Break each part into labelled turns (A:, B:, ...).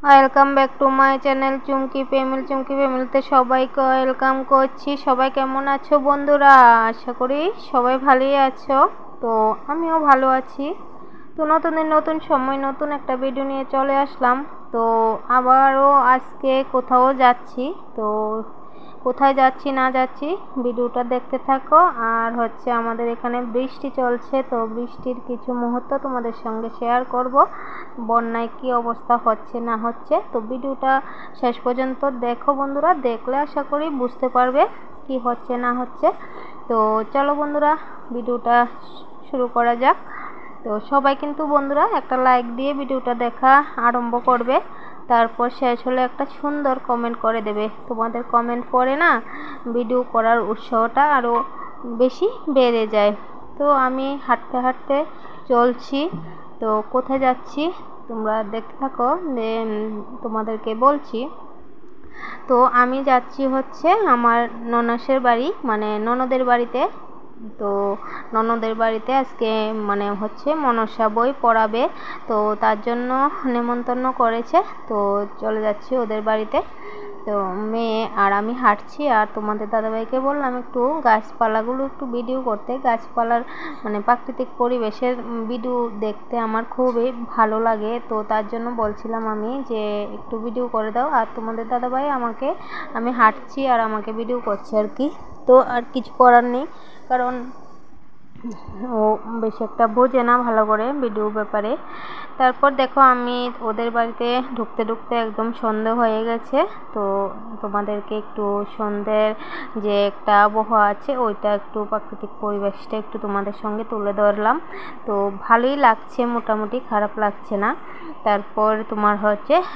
A: Welcome back to my channel Chumki ফ্যামিলিতে সবাইকে welcome করছি। সবাই কেমন আছো বন্ধুরা? আশা করি সবাই ভালোই আছো। তো আমিও ভালো আছি। তো নতুন সময় নতুন একটা ভিডিও নিয়ে চলে আসলাম। তো আবারও আজকে কোথাও যাচ্ছি। তো কোথায় যাচ্ছি না যাচ্ছি ভিডিওটা দেখতে থাকো। আর আমাদের এখানে বৃষ্টি চলছে, তো বৃষ্টির কিছু মুহূর্ত তোমাদের সঙ্গে শেয়ার করব। বন্যায় কি অবস্থা হচ্ছে না হচ্ছে, তো ভিডিওটা শেষ পর্যন্ত দেখো বন্ধুরা। দেখলে আশা করি বুঝতে পারবে কি হচ্ছে না হচ্ছে। তো চলো বন্ধুরা, ভিডিওটা শুরু করা যাক। তো সবাই কিন্তু বন্ধুরা একটা লাইক দিয়ে ভিডিওটা দেখা আরম্ভ করবে। তারপর শেষ হলে একটা সুন্দর কমেন্ট করে দেবে। তোমাদের কমেন্ট পড়ে না ভিডিও করার উৎসাহটা আরও বেশি বেড়ে যায়। তো আমি হাঁটতে হাঁটতে চলছি। তো কোথায় যাচ্ছি তোমরা দেখতে থাকো, তোমাদেরকে বলছি। তো আমি যাচ্ছি আমার ননাসের বাড়ি, মানে ননদের বাড়িতে। তো ননদের বাড়িতে আজকে মনসা বই পড়াবে, তো তার জন্য নেমন্তন্ন করেছে। তো চলে যাচ্ছি ওদের বাড়িতে। তো মেয়ে আর আমি হাঁটছি, আর তোমাদের দাদাভাইকে বললাম একটু গাছপালাগুলো একটু ভিডিও করতে। গাছপালার প্রাকৃতিক পরিবেশের ভিডিও দেখতে আমার খুবই ভালো লাগে। তো তার জন্য বলছিলাম আমি যে একটু ভিডিও করে দাও। আর তোমাদের দাদাভাই আমি হাঁটছি আর আমাকে ভিডিও করছে আর কি। তো আর কিছু করার নেই, কারণ ও বেশি একটা বোঝে না ভালো করে ভিডিও ব্যাপারে। তারপর দেখো আমি ওদের বাড়িতে ঢুকতে ঢুকতে একদম সন্ধে হয়ে গেছে। তো তোমাদেরকে একটু সন্ধ্যের যে একটা আবহাওয়া আছে ওইটা একটু প্রাকৃতিক পরিবেশটা একটু তোমাদের সঙ্গে তুলে ধরলাম। তো ভালোই লাগছে, মোটামুটি খারাপ লাগছে না। তারপর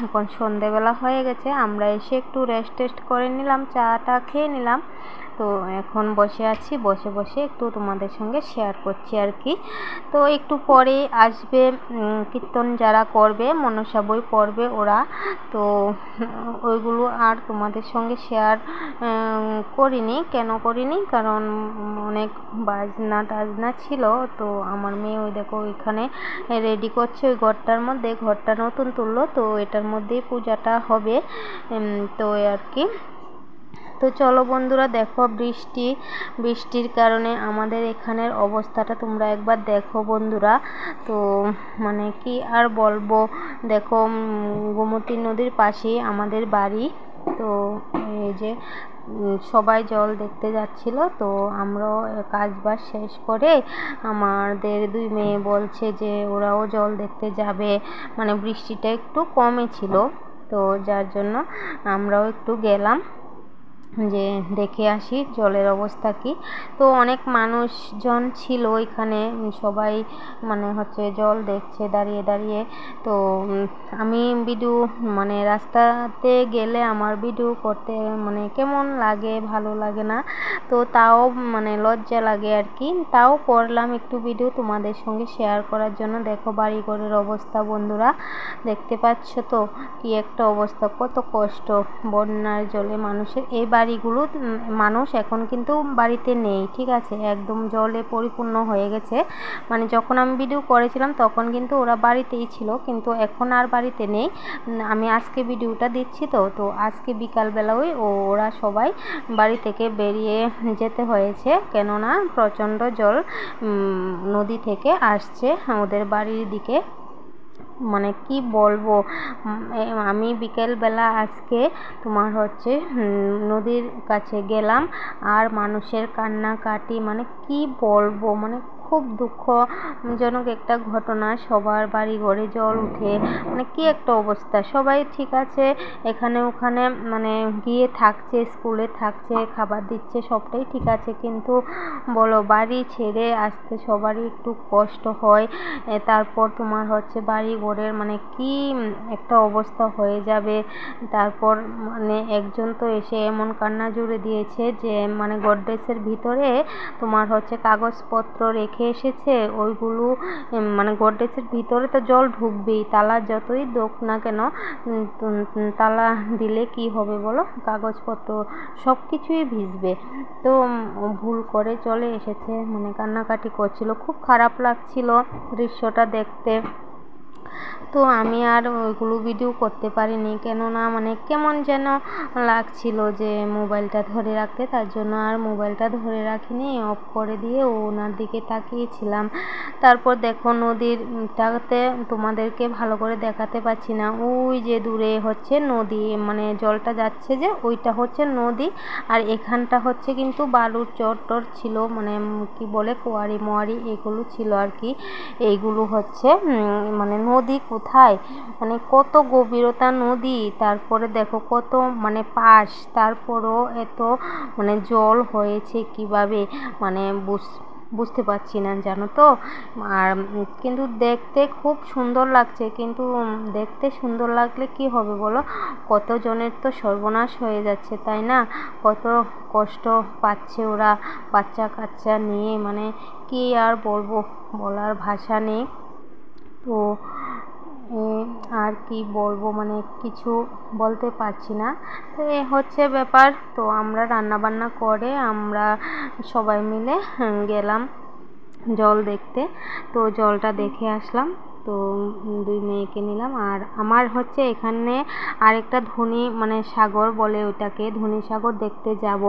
A: এখন সন্ধেবেলা হয়ে গেছে, আমরা এসে একটু রেস্ট করে নিলাম, চাটা খেয়ে নিলাম। তো এখন বসে আছি, বসে বসে একটু তোমাদের সঙ্গে শেয়ার করছি আর কি। তো একটু পরে আসবে কীর্তন যারা করবে, মনসা বই পড়বে ওরা। তো ওইগুলো আর তোমাদের সঙ্গে শেয়ার করিনি। কেন করিনি? কারণ অনেক বাজনা টাজনা ছিল। তো আমার মেয়ে ওই দেখো ওইখানে রেডি করছে, ওই ঘরটা নতুন তুললো, তো এটার মধ্যেই পূজাটা হবে। তো আর কি। তো চলো বন্ধুরা, দেখো বৃষ্টির কারণে আমাদের এখানের অবস্থাটা তোমরা একবার দেখো বন্ধুরা। তো কি আর বলবো, দেখো গোমতী নদীর পাশেই আমাদের বাড়ি। তো এই যে সবাই জল দেখতে যাচ্ছিল। তো আমরাও কাজবাজ শেষ করে আমাদের দুই মেয়ে বলছে যে ওরাও জল দেখতে যাবে, বৃষ্টিটা একটু কমে ছিল। তো যার জন্য আমরাও একটু গেলাম যে দেখে আসি জলের অবস্থা কি। তো অনেক মানুষজন ছিল এখানে, সবাই জল দেখছে দাঁড়িয়ে দাঁড়িয়ে। তো আমি ভিডিও রাস্তাতে গেলে আমার ভিডিও করতে কেমন লাগে, ভালো লাগে না। তো তাও লজ্জা লাগে আর কি, তাও করলাম একটু ভিডিও তোমাদের সঙ্গে শেয়ার করার জন্য। দেখো বাড়িঘরের অবস্থা বন্ধুরা, দেখতে পাচ্ছ তো কি একটা অবস্থা, কত কষ্ট বন্যার জলে মানুষের। এই বাড়িগুলো মানুষ এখন কিন্তু বাড়িতে নেই, ঠিক আছে, একদম জলে পরিপূর্ণ হয়ে গেছে। যখন আমি ভিডিও করেছিলাম তখন কিন্তু ওরা বাড়িতেই ছিল, কিন্তু এখন আর বাড়িতে নেই। আমি আজকে ভিডিওটা দিচ্ছি। তো আজকে বিকালবেলায় ওরা সবাই বাড়ি থেকে বেরিয়ে যেতে হয়েছে, কেননা প্রচণ্ড জল নদী থেকে আসছে ওদের বাড়ির দিকে। কি বলবো, আমি বিকেলবেলা আজকে নদীর কাছে গেলাম, আর মানুষের কান্নাকাটি কি বলবো, খুব দুঃখজনক একটা ঘটনা। সবার বাড়ি ঘরে জল উঠে কি একটা অবস্থা। সবাই ঠিক আছে এখানে ওখানে গিয়ে থাকছে, স্কুলে থাকছে, খাবার দিচ্ছে, সবটাই ঠিক আছে, কিন্তু বলো বাড়ি ছেড়ে আসতে সবারই একটু কষ্ট হয়। তারপর বাড়ি ঘরের কি একটা অবস্থা হয়ে যাবে। তারপর একজন তো এসে এমন কান্না জুড়ে দিয়েছে যে গডরেজের ভিতরে কাগজপত্র রেখে এসেছে, ওইগুলো গডরেজের ভিতরে তো জল ঢুকবেই, তালা যতই দোক না কেন, তালা দিলে কি হবে বলো, কাগজপত্র সব কিছুই ভিজবে। তো ভুল করে চলে এসেছে, কান্নাকাটি করছিল, খুব খারাপ লাগছিল দৃশ্যটা দেখতে। তো আমি আর ওইগুলো ভিডিও করতে পারিনি, কেননা মানে কেমন যেন লাগছিল যে মোবাইলটা ধরে রাখতে, তার জন্য আর মোবাইলটা ধরে রাখিনি, অফ করে দিয়ে ওনার দিকে তাকিয়েছিলাম। তারপর দেখো নদীরটাতে তোমাদেরকে ভালো করে দেখাতে পারছি না, ওই যে দূরে হচ্ছে নদী, মানে জলটা যাচ্ছে যে ওইটা হচ্ছে নদী। আর এখানটা হচ্ছে কিন্তু বালুর চর ছিল, মানে কি বলে কোয়ারি মোয়ারি এগুলো ছিল আর কি। এইগুলো হচ্ছে মানে নদী কোথায়, মানে কত গভীরতা নদী, তারপরে দেখো কত মানে পাশ, তারপরও এত মানে জল হয়েছে কিভাবে, মানে বুঝতে পারছি না জানো তো। আর কিন্তু দেখতে খুব সুন্দর লাগছে, কিন্তু দেখতে সুন্দর লাগলে কি হবে বলো, কতজনের তো সর্বনাশ হয়ে যাচ্ছে তাই না, কত কষ্ট পাচ্ছে ওরা বাচ্চা কাচ্চা নিয়ে, মানে কি আর বলবো, বলার ভাষা নেই। তো আর কি বলবো, মানে কিছু বলতে পারছি না। তো এ হচ্ছে ব্যাপার। তো আমরা রান্না বান্না করে আমরা সবাই মিলে গেলাম জল দেখতে। তো জলটা দেখে আসলাম, তো দুই মেয়েকে নিলাম। আর আমার হচ্ছে এখানে আরেকটা ধনী মানে সাগর বলে ওটাকে, ধনী সাগর দেখতে যাব।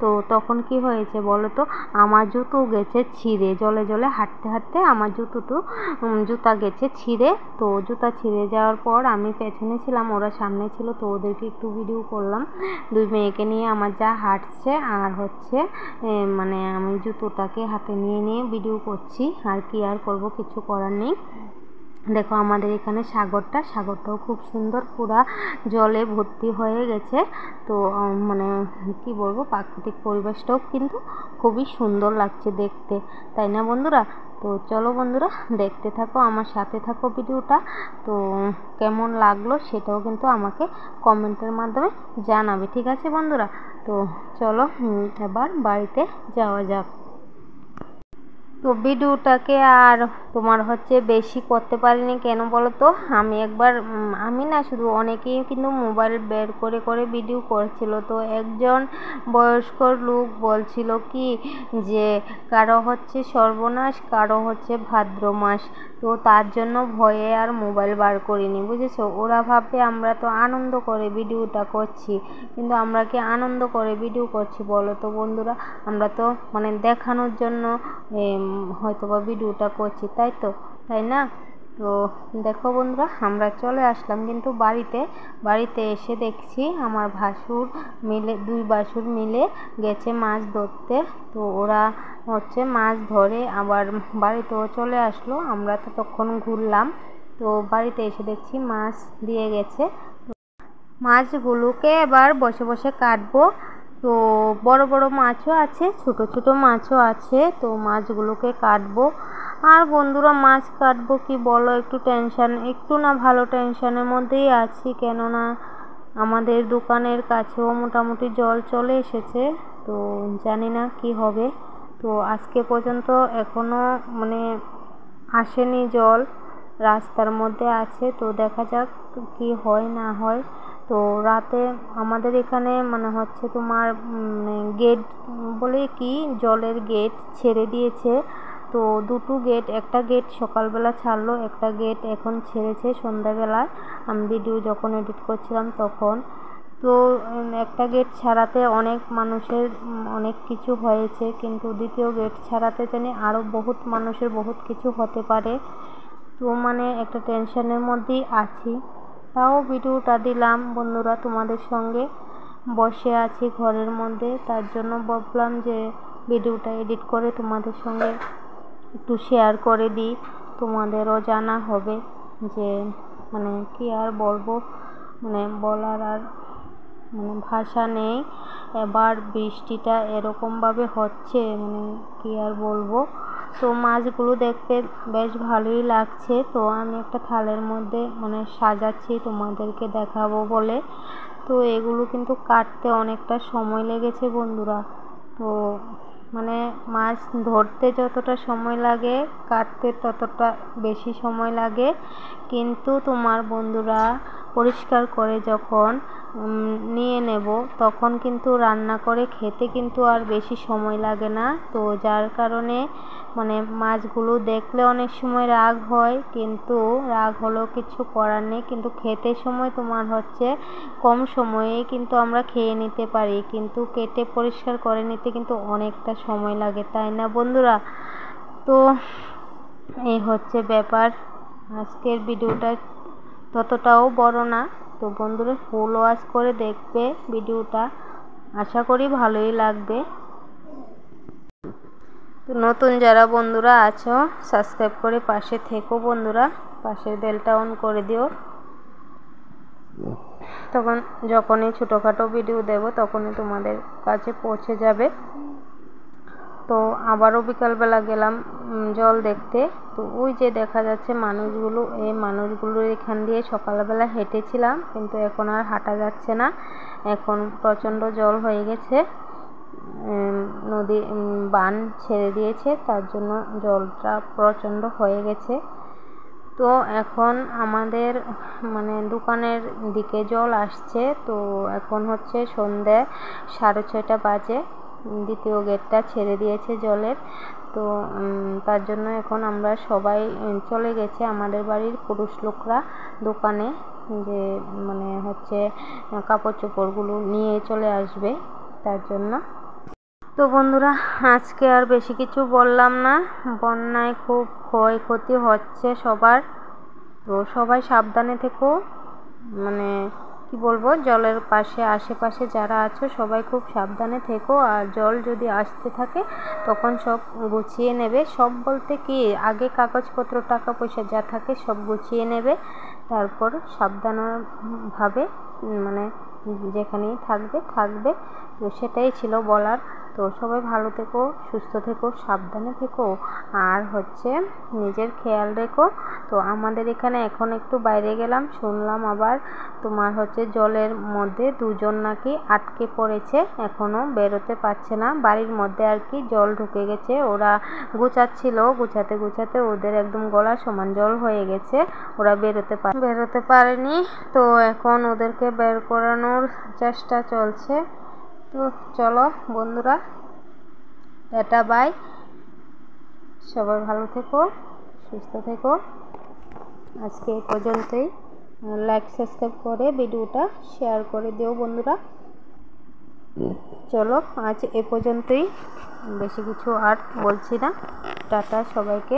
A: তো তখন কি হয়েছে বলো তো, আমার জুতো গেছে ছিঁড়ে, জলে জলে হাঁটতে হাঁটতে আমার জুতা গেছে ছিঁড়ে। তো জুতা ছিঁড়ে যাওয়ার পর আমি পেছনে ছিলাম, ওরা সামনে ছিল, তো ওদেরকে একটু ভিডিও করলাম। দুই মেয়েকে নিয়ে আমার যা হাঁটছে আর হচ্ছে মানে আমি জুতোটাকে হাতে নিয়ে ভিডিও করছি, আর কি আর করব, কিছু করার নেই। দেখো আমাদের এখানে সাগরটাও খুব সুন্দর, পুরা জলে ভর্তি হয়ে গেছে। তো মানে কি বলবো, প্রাকৃতিক পরিবেশটাও কিন্তু খুবই সুন্দর লাগছে দেখতে, তাই না বন্ধুরা। তো চলো বন্ধুরা, দেখতে থাকো, আমার সাথে থাকো ভিডিওটা। তো কেমন লাগলো সেটাও কিন্তু আমাকে কমেন্টের মাধ্যমে জানাবে, ঠিক আছে বন্ধুরা। তো চলো এবার বাড়িতে যাওয়া যাক। তো ভিডিওটাকে আর তোমার হচ্ছে বেশি করতে পারিনি, কেন বলো তো, আমি একবার আমি না শুধু অনেকেই কিন্তু মোবাইল বের করে করে ভিডিও করছিল। তো একজন বয়স্ক লোক বলছিল কি যে কারো হচ্ছে সর্বনাশ, কারো হচ্ছে ভাদ্র মাস, তো তার জন্য ভয়ে আর মোবাইল বার করিনি, বুঝেছো। ওরা ভাববে আমরা তো আনন্দ করে ভিডিওটা করছি, কিন্তু আমরা কি আনন্দ করে ভিডিও করছি বলো তো বন্ধুরা, আমরা তো মানে দেখানোর জন্য হয়তো বা ভিডিওটা করছি, তাই না। তো দেখো বন্ধুরা, আমরা চলে আসলাম কিন্তু বাড়িতে এসে দেখছি আমার দুই ভাসুর মিলে গেছে মাছ ধরতে। তো ওরা হচ্ছে মাছ ধরে আবার বাড়িতেও চলে আসলো, আমরা তো তখন ঘুরলাম। তো বাড়িতে এসে দেখছি মাছ দিয়ে গেছে, মাছগুলোকে এবার বসে বসে কাটবো। তো বড় বড় মাছও আছে, ছোট ছোট মাছও আছে, তো মাছগুলোকে কাটবো। আর বন্ধুরা মাছ কাটবো কি বলো, একটু না ভালো টেনশনের মধ্যেই আছি, কেননা আমাদের দোকানের কাছেও মোটামুটি জল চলে এসেছে। তো জানি না কি হবে। তো আজকে পর্যন্ত এখনো মানে আসেনি জল, রাস্তার মধ্যে আছে, তো দেখা যাক কি হয় না হয়। তো রাতে আমাদের এখানে মানে হচ্ছে তোমার গেট বলে কি, জলের গেট ছেড়ে দিয়েছে। তো দুটো গেট, একটা গেট সকালবেলা ছাড়লো, একটা গেট এখন ছেড়েছে সন্ধ্যাবেলায়, আমি ভিডিও যখন এডিট করছিলাম তখন। তো একটা গেট ছাড়াতে অনেক মানুষের অনেক কিছু হয়েছে, কিন্তু দ্বিতীয় গেট ছাড়াতে জানি আরও বহুত মানুষের বহুত কিছু হতে পারে। তো মানে একটা টেনশনের মধ্যেই আছি, তাও ভিডিওটা দিলাম বন্ধুরা তোমাদের সঙ্গে। বসে আছি ঘরের মধ্যে, তার জন্য ভাবলাম যে ভিডিওটা এডিট করে তোমাদের সঙ্গে একটু শেয়ার করে দিই, তোমাদেরও জানা হবে যে মানে কি আর বলবো, মানে বলার আর মানে ভাষা নেই। এবার বৃষ্টিটা এরকমভাবে হচ্ছে, মানে কি আর বলবো। তো মাছগুলো দেখতে বেশ ভালোই লাগছে, তো আমি একটা থালের মধ্যে মানে সাজাচ্ছি তোমাদেরকে দেখাবো বলে। তো এগুলো কিন্তু কাটতে অনেকটা সময় লেগেছে বন্ধুরা। তো মানে মাছ ধরতে যতটা সময় লাগে কাটতে ততটা বেশি সময় লাগে, কিন্তু তোমার বন্ধুরা পরিষ্কার করে যখন নিয়ে নেব তখন কিন্তু রান্না করে খেতে কিন্তু আর বেশি সময় লাগে না। তো যার কারণে মানে মাছগুলো দেখলে অনেক সময় রাগ হয়, কিন্তু রাগ হলেও কিছু করার নেই। কিন্তু খেতে সময় তোমার হচ্ছে কম সময়ে কিন্তু আমরা খেয়ে নিতে পারি, কিন্তু কেটে পরিষ্কার করে নিতে কিন্তু অনেকটা সময় লাগে, তাই না বন্ধুরা? তো এই হচ্ছে ব্যাপার। আজকের ভিডিওটা ততটাও বড় না, তো বন্ধুরা ফুল ওয়াচ করে দেখবে ভিডিওটা, আশা করি ভালোই লাগবে। তো নতুন যারা বন্ধুরা আছো সাবস্ক্রাইব করে পাশে থেকো বন্ধুরা, পাশের বেলটা অন করে দিও, তখন যখনই ছোটোখাটো ভিডিও দেব তখনই তোমাদের কাছে পৌঁছে যাবে। তো আবারও বিকালবেলা গেলাম জল দেখতে। তো ওই যে দেখা যাচ্ছে মানুষগুলো, এই মানুষগুলোর এখান দিয়ে সকালবেলা হেঁটেছিলাম, কিন্তু এখন আর হাঁটা যাচ্ছে না, এখন প্রচণ্ড জল হয়ে গেছে। নদী বান ছেড়ে দিয়েছে, তার জন্য জলটা প্রচণ্ড হয়ে গেছে। তো এখন আমাদের মানে দোকানের দিকে জল আসছে। তো এখন হচ্ছে সন্ধ্যে 6:30 বাজে, দ্বিতীয় গেটটা ছেড়ে দিয়েছে জলের। তো তার জন্য এখন আমরা সবাই চলে গেছে, আমাদের বাড়ির পুরুষ লোকরা দোকানে, যে মানে হচ্ছে কাপড় চোপড়গুলো নিয়ে চলে আসবে, তার জন্য। তো বন্ধুরা আজকে আর বেশি কিছু বললাম না, বন্যায় খুব ক্ষয়ক্ষতি হচ্ছে সবার। তো সবাই সাবধানে থেকো, মানে কি বলবো, জলের পাশে আশেপাশে যারা আছো সবাই খুব সাবধানে থেকো। আর জল যদি আসতে থাকে তখন সব গুছিয়ে নেবে, সব বলতে কি আগে কাগজপত্র টাকা পয়সা যা থাকে সব গুছিয়ে নেবে, তারপর সাবধানভাবে মানে যেখানেই থাকবে। তো সেটাই ছিল বলার। তো সবাই ভালো থেকো, সুস্থ থেকো, সাবধানে থেকো, আর হচ্ছে নিজের খেয়াল রেখো। তো আমাদের এখানে এখন একটু বাইরে গেলাম, শুনলাম আবার তোমার হচ্ছে জলের মধ্যে 2 জন নাকি আটকে পড়েছে, এখনও বেরোতে পারছে না, বাড়ির মধ্যে আর কি জল ঢুকে গেছে। ওরা গুছাচ্ছিল, গুছাতে ওদের একদম গলা সমান জল হয়ে গেছে, ওরা বেরোতে পারেনি। তো এখন ওদেরকে বের করানোর চেষ্টা চলছে। তো চলো বন্ধুরা, টাটা বাই, সবাই ভালো থেকো, সুস্থ থেকো। আজকে এই পর্যন্তই। লাইক সাবস্ক্রাইব করে ভিডিওটা শেয়ার করে দিও বন্ধুরা। চলো আজ এ পর্যন্তই, বেশি কিছু আর বলছি না। টাটা সবাইকে।